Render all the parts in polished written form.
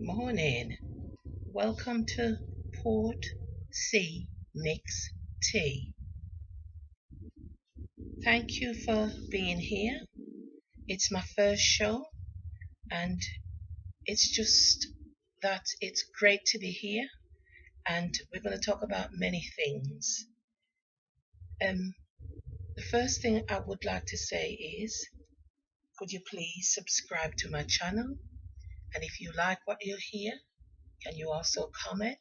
Morning. Welcome to Port C Mix Tea. Thank you for being here. It's my first show, and it's just that it's great to be here. And we're going to talk about many things. Um, the first thing I would like to say is, could you please subscribe to my channel? And if you like what you hear, can you also comment?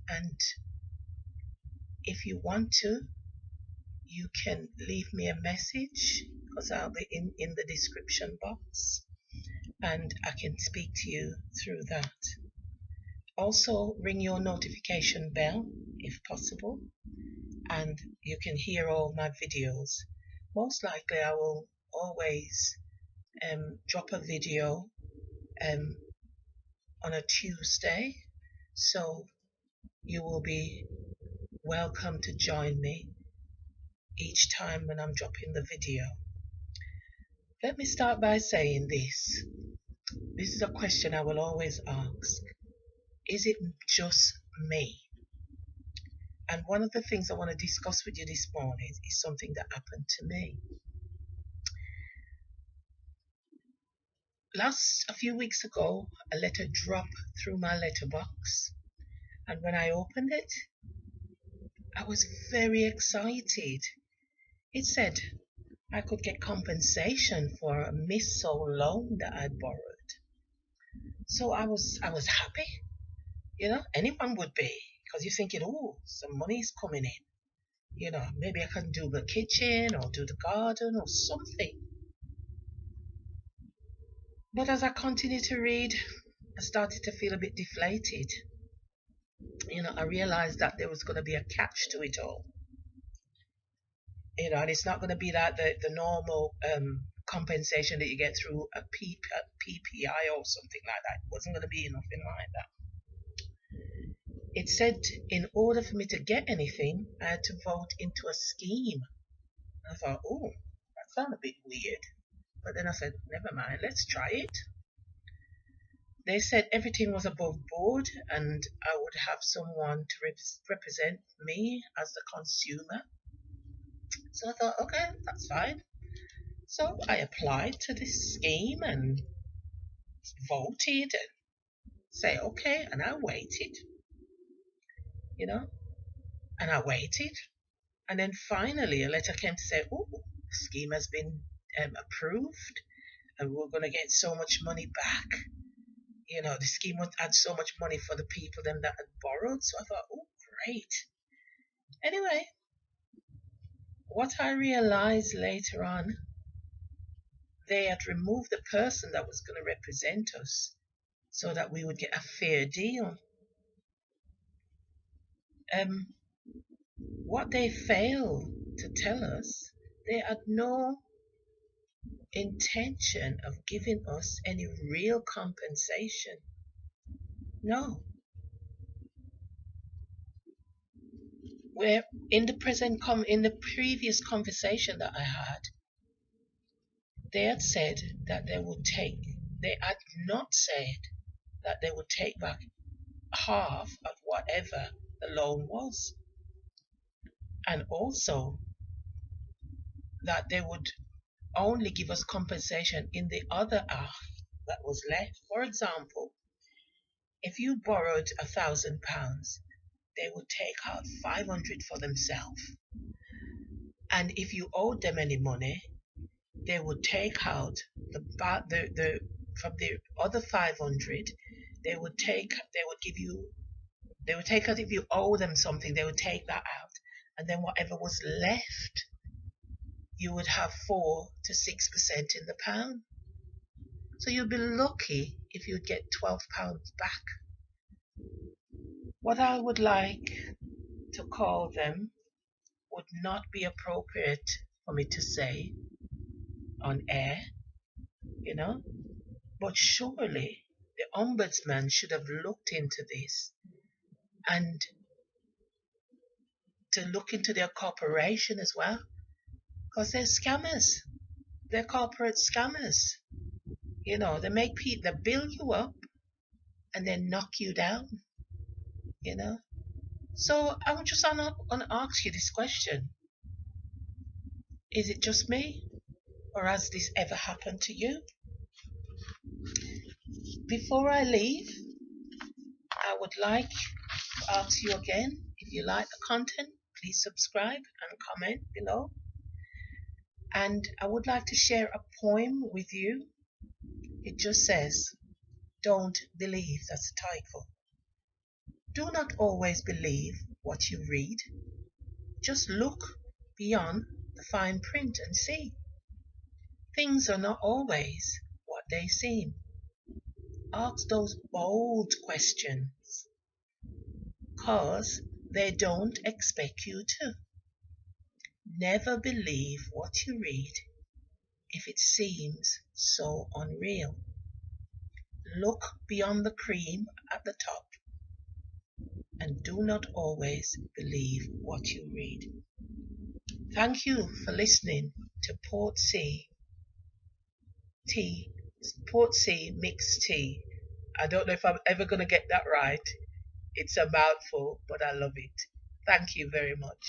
And if you want to, you can leave me a message because I'll be in the description box and I can speak to you through that. Also, ring your notification bell if possible, and you can hear all my videos. Most likely, I will always drop a video on a Tuesday, so you will be welcome to join me each time when I'm dropping the video. Let me start by saying this. This is a question I will always ask. Is it just me? And one of the things I want to discuss with you this morning is something that happened to me. A few weeks ago, a letter dropped through my letterbox. And when I opened it, I was very excited. It said I could get compensation for a missile loan that I'd borrowed. So I was happy. Anyone would be, because you're thinking, oh, some money's coming in. Maybe I can do the kitchen or do the garden or something. But as I continued to read, I started to feel a bit deflated. I realized that there was going to be a catch to it all. And it's not going to be like the normal compensation that you get through a PPI or something like that. It wasn't going to be nothing like that. It said in order for me to get anything, I had to vote into a scheme. I thought, oh, that sounds a bit weird. But then I said, never mind, let's try it. They said everything was above board and I would have someone to represent me as the consumer. So I thought, okay, that's fine. So I applied to this scheme and voted and say, okay, and I waited, and I waited. And then finally a letter came to say, oh, the scheme has been approved and we're going to get so much money back. The scheme would add so much money for the people that had borrowed. So I thought, oh, great. Anyway, what I realized later on, they had removed the person that was going to represent us so that we would get a fair deal. What they failed to tell us, they had no intention of giving us any real compensation. No. Where in the previous conversation that I had, they had said that they had not said that they would take back half of whatever the loan was. And also that they would only give us compensation in the other half that was left. For example, if you borrowed £1,000, they would take out 500 for themselves. And if you owed them any money, they would take out the from the other 500. They would take out if you owe them something. They would take that out, and then whatever was left, you would have 4 to 6% in the pound. So you'd be lucky if you'd get £12 back. What I would like to call them would not be appropriate for me to say on air, but surely the ombudsman should have looked into this and to look into their corporation as well, because they're scammers. They're corporate scammers. They make people, they bill you up and then knock you down, you know. So I'm just gonna ask you this question: is it just me, or has this ever happened to you? Before I leave, I would like to ask you again, if you like the content, please subscribe and comment below. And I would like to share a poem with you. It just says, don't believe, that's the title. Do not always believe what you read. Just look beyond the fine print and see. Things are not always what they seem. Ask those bold questions, 'cause they don't expect you to. Never believe what you read if it seems so unreal. Look beyond the cream at the top, and do not always believe what you read. Thank you for listening to Tea, Portsea Mixed Tea. I don't know if I'm ever going to get that right. It's a mouthful, but I love it. Thank you very much.